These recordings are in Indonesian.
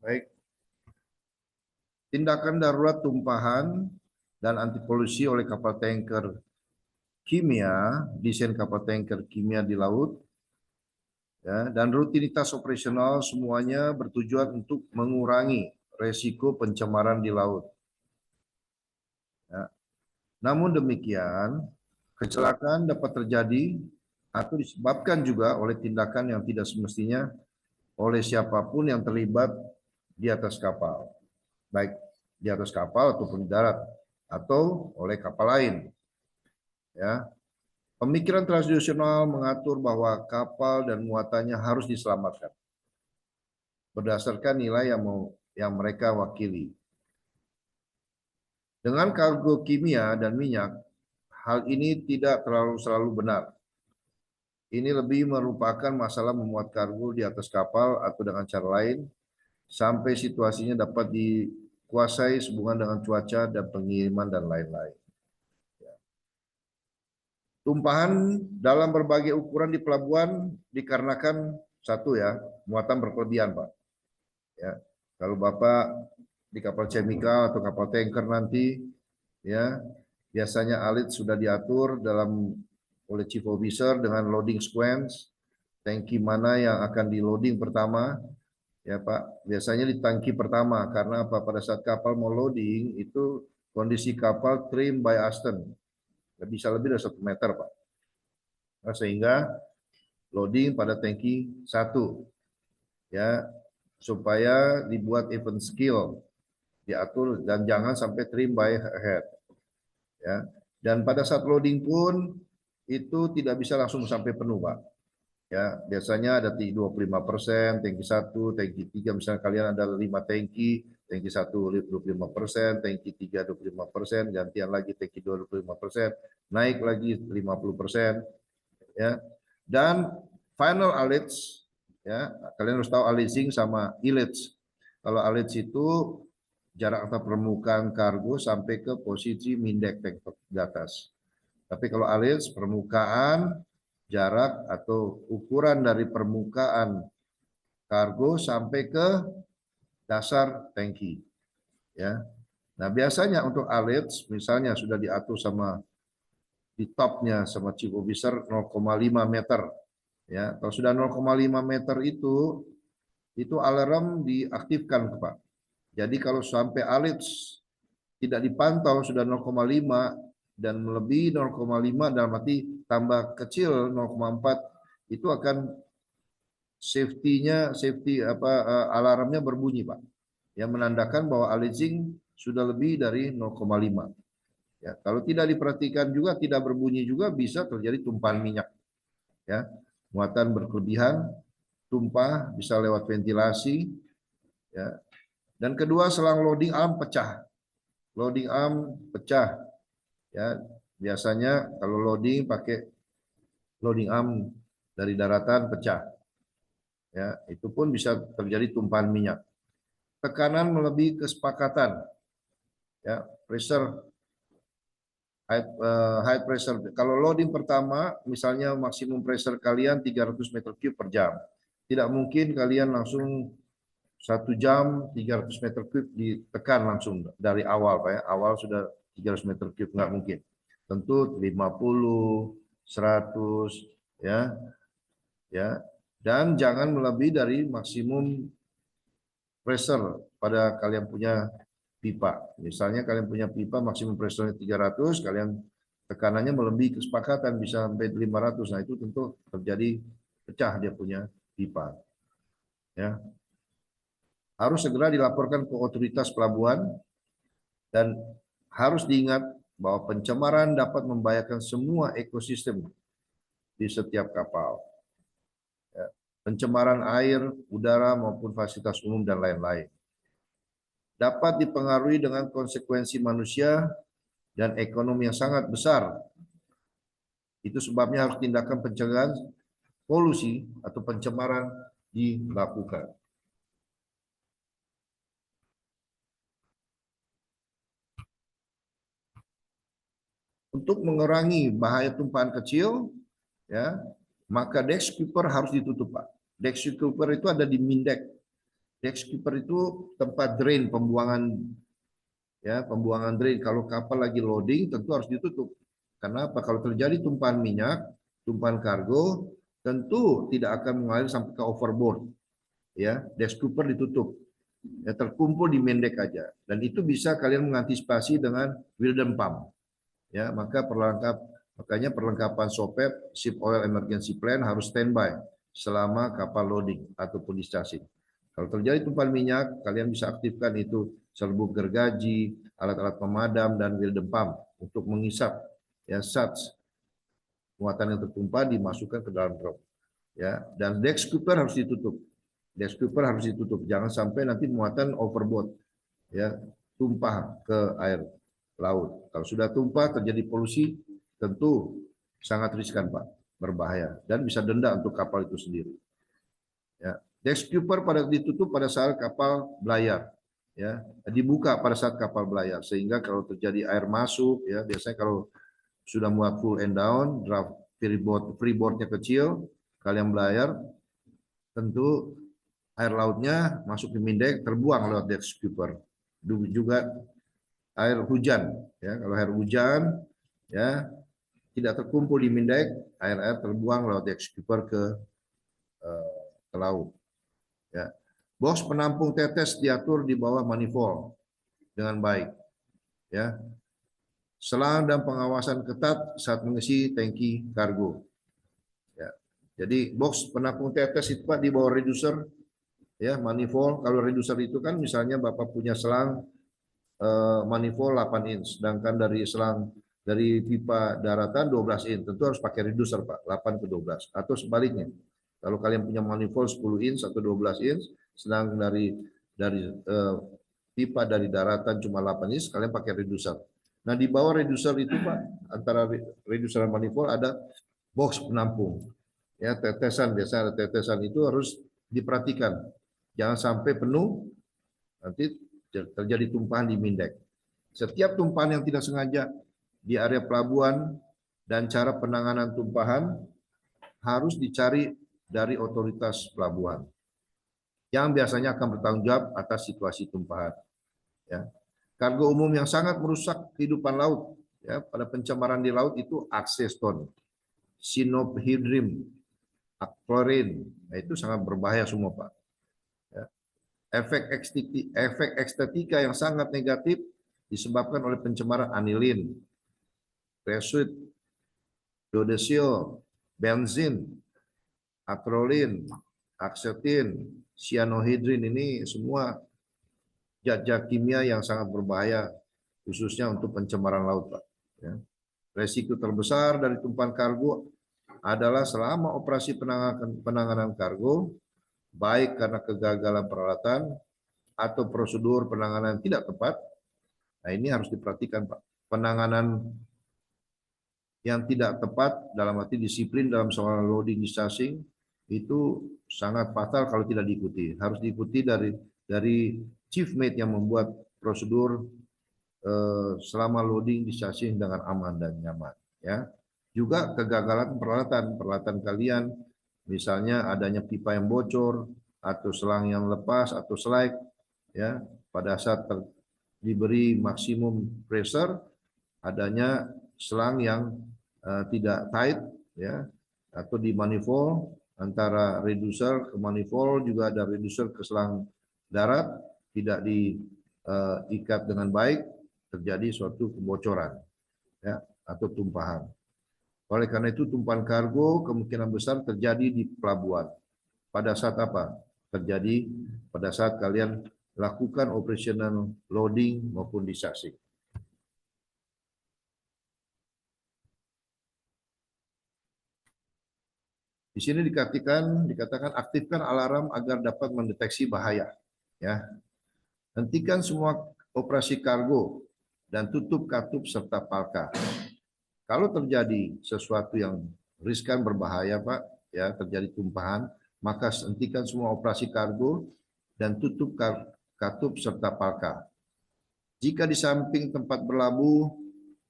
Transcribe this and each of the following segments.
Baik. Tindakan darurat tumpahan dan anti polusi oleh kapal tanker kimia, desain kapal tanker kimia di laut, ya, dan rutinitas operasional semuanya bertujuan untuk mengurangi resiko pencemaran di laut. Ya. Namun demikian, kecelakaan dapat terjadi atau disebabkan juga oleh tindakan yang tidak semestinya oleh siapapun yang terlibat di atas kapal, baik di atas kapal ataupun di darat atau oleh kapal lain. Ya, pemikiran tradisional mengatur bahwa kapal dan muatannya harus diselamatkan berdasarkan nilai yang mereka wakili. Dengan kargo kimia dan minyak, hal ini tidak selalu benar. Ini lebih merupakan masalah memuat kargo di atas kapal atau dengan cara lain sampai situasinya dapat dikuasai sehubungan dengan cuaca dan pengiriman dan lain-lain. Tumpahan dalam berbagai ukuran di pelabuhan dikarenakan satu ya, muatan berkelebihan, Pak. Ya, kalau Bapak di kapal chemical atau kapal tanker nanti, ya biasanya alit sudah diatur oleh chief officer dengan loading sequence, tangki mana yang akan di loading pertama, ya Pak. Biasanya di tangki pertama karena apa? Pada saat kapal mau loading itu kondisi kapal trim by Aston, bisa lebih dari 1 meter, Pak. Nah, sehingga loading pada tangki 1, ya, supaya dibuat even skill, diatur dan jangan sampai trim by head, ya. Dan pada saat loading pun itu tidak bisa langsung sampai penuh, Pak. Ya, biasanya ada 25%, tangki 1, tangki 3, misalnya kalian ada 5 tangki, tangki 1 25%, tangki 3 25%, gantian lagi tangki 2 25%, naik lagi 50%, ya. Dan final alits, ya, kalian harus tahu alizing sama ilits. Kalau alits itu jarak antar permukaan kargo sampai ke posisi mindek tank di atas. Tapi kalau alits permukaan jarak atau ukuran dari permukaan kargo sampai ke dasar tangki, ya. Nah, biasanya untuk alits misalnya sudah diatur sama di topnya sama chief officer 0,5 meter, ya. Kalau sudah 0,5 meter itu alarm diaktifkan, Pak. Jadi kalau sampai alits tidak dipantau sudah 0,5 dan melebihi 0,5 dalam arti tambah kecil 0,4 itu akan alarmnya berbunyi, Pak. Yang menandakan bahwa alizing sudah lebih dari 0,5. Ya, kalau tidak diperhatikan juga tidak berbunyi juga bisa terjadi tumpahan minyak. Ya, muatan berkelebihan, tumpah bisa lewat ventilasi, ya. Dan kedua, selang loading arm pecah. Loading arm pecah, ya. Biasanya kalau loading pakai loading arm dari daratan pecah, ya. Itu pun bisa terjadi tumpahan minyak. Tekanan melebihi kesepakatan, ya. Pressure high pressure. Kalau loading pertama, misalnya maksimum pressure kalian 300 meter cube per jam. Tidak mungkin kalian langsung 1 jam 300 meter cube ditekan langsung dari awal, Pak, ya. Awal sudah 300 meter cube, nggak mungkin. Tentu 50, 100, ya, ya. Dan jangan melebihi dari maksimum pressure pada kalian punya pipa. Misalnya kalian punya pipa maksimum pressure 300, kalian tekanannya melebihi kesepakatan bisa sampai 500. Nah, itu tentu terjadi pecah dia punya pipa. Ya. Harus segera dilaporkan ke otoritas pelabuhan dan harus diingat bahwa pencemaran dapat membahayakan semua ekosistem di setiap kapal. Ya. Pencemaran air, udara maupun fasilitas umum dan lain-lain. Dapat dipengaruhi dengan konsekuensi manusia dan ekonomi yang sangat besar. Itu sebabnya harus tindakan pencegahan polusi atau pencemaran dilakukan. Untuk mengurangi bahaya tumpahan kecil, ya, maka deck skipper harus ditutup, Pak. Deck skipper itu ada di mindek. Deck skipper itu tempat drain, pembuangan, ya, pembuangan drain. Kalau kapal lagi loading tentu harus ditutup. Karena apa? Kalau terjadi tumpahan minyak, tumpahan kargo, tentu tidak akan mengalir sampai ke overboard. Ya, deck skipper ditutup. Ya, terkumpul di main deck aja. Dan itu bisa kalian mengantisipasi dengan Wilden pump. Ya, makanya perlengkapan SOPEP, ship oil emergency plan harus standby selama kapal loading ataupun discharging. Kalau terjadi tumpahan minyak, kalian bisa aktifkan itu serbuk gergaji, alat-alat pemadam dan Wilden pump untuk mengisap ya SATS muatan yang tertumpah dimasukkan ke dalam drum. Ya, dan deck skipper harus ditutup. Deck skipper harus ditutup, jangan sampai nanti muatan overboard ya tumpah ke air laut. Kalau sudah tumpah terjadi polusi, tentu sangat riskan Pak, berbahaya dan bisa denda untuk kapal itu sendiri. Ya, deck skipper ditutup pada saat kapal belayar, ya dibuka pada saat kapal belayar sehingga kalau terjadi air masuk, ya biasanya kalau sudah muat full and down, draft freeboardnya kecil, kalian belayar, tentu air lautnya masuk ke mindek terbuang lewat deck skipper. Juga air hujan, ya kalau air hujan ya tidak terkumpul di mindek, air terbuang lewat deck skipper ke laut. Ya. Box penampung tetes diatur di bawah manifold dengan baik. Ya. Selang dan pengawasan ketat saat mengisi tangki kargo. Ya. Jadi box penampung tetes itu Pak di bawah reducer, ya manifold. Kalau reducer itu kan misalnya Bapak punya selang manifold 8 inch, sedangkan dari pipa daratan 12 inch, tentu harus pakai reducer Pak, 8 ke 12, atau sebaliknya. Kalau kalian punya manifold 10 inch atau 12 inch, sedang dari pipa dari daratan cuma 8 inch, kalian pakai reducer. Nah di bawah reducer itu Pak, antara reducer dan manifold ada box penampung. Ya tetesan, biasa ada tetesan itu harus diperhatikan, jangan sampai penuh, nanti terjadi tumpahan di mindek. Setiap tumpahan yang tidak sengaja di area pelabuhan dan cara penanganan tumpahan harus dicari dari otoritas pelabuhan yang biasanya akan bertanggung jawab atas situasi tumpahan. Ya. Kargo umum yang sangat merusak kehidupan laut, ya, pada pencemaran di laut itu akseston, sinobhidrim, aklorin, nah, itu sangat berbahaya semua Pak. Ya. Efek estetika yang sangat negatif disebabkan oleh pencemaran anilin, resuit, dodesiol, benzin, atrolin, aksetin, cyanohydrin, ini semua zat-zat kimia yang sangat berbahaya khususnya untuk pencemaran laut Pak. Ya. Resiko terbesar dari tumpahan kargo adalah selama operasi penanganan kargo, baik karena kegagalan peralatan atau prosedur penanganan tidak tepat. Nah ini harus diperhatikan Pak. Penanganan yang tidak tepat dalam arti disiplin dalam soal loading discharging itu sangat fatal kalau tidak diikuti. Harus diikuti dari chief mate yang membuat prosedur selama loading discharging dengan aman dan nyaman. Ya. Juga kegagalan peralatan kalian, misalnya adanya pipa yang bocor atau selang yang lepas atau slide, ya pada saat diberi maksimum pressure adanya selang yang tidak tight, ya atau di manifold antara reducer ke manifold, juga ada reducer ke selang darat tidak diikat dengan baik, terjadi suatu kebocoran, ya atau tumpahan. Oleh karena itu tumpahan kargo kemungkinan besar terjadi di pelabuhan. Pada saat apa? Terjadi pada saat kalian lakukan operational loading maupun discharging. Di sini dikatakan aktifkan alarm agar dapat mendeteksi bahaya. Ya, hentikan semua operasi kargo dan tutup katup serta palka. Kalau terjadi sesuatu yang riskan berbahaya Pak, ya terjadi tumpahan, maka hentikan semua operasi kargo dan tutup katup serta palka. Jika di samping tempat berlabuh,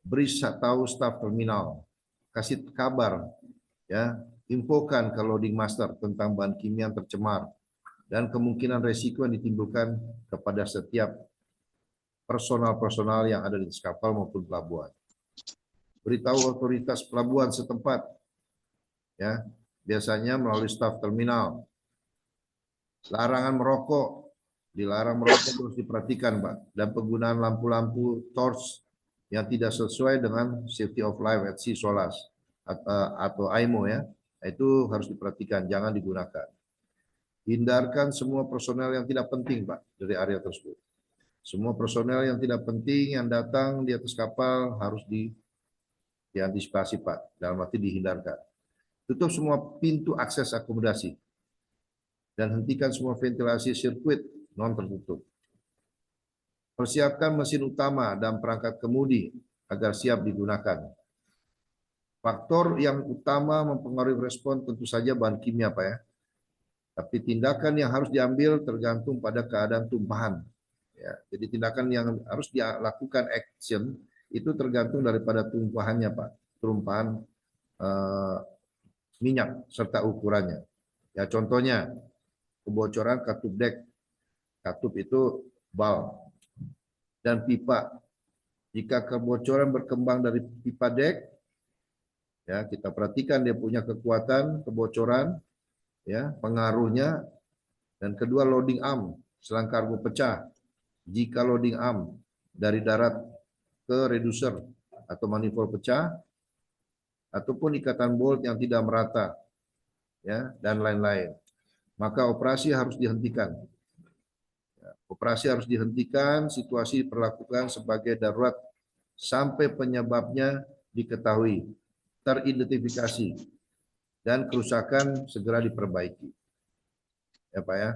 beri tahu staf terminal, kasih kabar, ya infokan ke loading master tentang bahan kimia yang tercemar dan kemungkinan resiko yang ditimbulkan kepada setiap personal yang ada di atas kapal maupun pelabuhan. Beritahu otoritas pelabuhan setempat, ya, biasanya melalui staf terminal. Larangan merokok, dilarang merokok terus diperhatikan, Pak, dan penggunaan lampu-lampu torch yang tidak sesuai dengan Safety of Life at Sea SOLAS atau AIMO, ya, itu harus diperhatikan, jangan digunakan. Hindarkan semua personel yang tidak penting, Pak, dari area tersebut. Semua personel yang tidak penting yang datang di atas kapal harus diantisipasi, Pak, dalam arti dihindarkan. Tutup semua pintu akses akomodasi dan hentikan semua ventilasi sirkuit non tertutup. Persiapkan mesin utama dan perangkat kemudi agar siap digunakan. Faktor yang utama mempengaruhi respon tentu saja bahan kimia, Pak, ya. Tapi tindakan yang harus diambil tergantung pada keadaan tumpahan. Ya, jadi tindakan yang harus dilakukan action itu tergantung daripada tumpahannya, Pak. Tumpahan minyak serta ukurannya. Ya, contohnya kebocoran katup dek. Katup itu bal dan pipa. Jika kebocoran berkembang dari pipa dek, ya kita perhatikan dia punya kekuatan kebocoran, ya pengaruhnya, dan kedua loading arm selang kargo pecah. Jika loading arm dari darat ke reducer atau manifold pecah, ataupun ikatan bolt yang tidak merata, ya, dan lain-lain, maka operasi harus dihentikan. Operasi harus dihentikan, situasi diperlakukan sebagai darurat sampai penyebabnya diketahui, teridentifikasi, dan kerusakan segera diperbaiki. Ya, Pak, ya.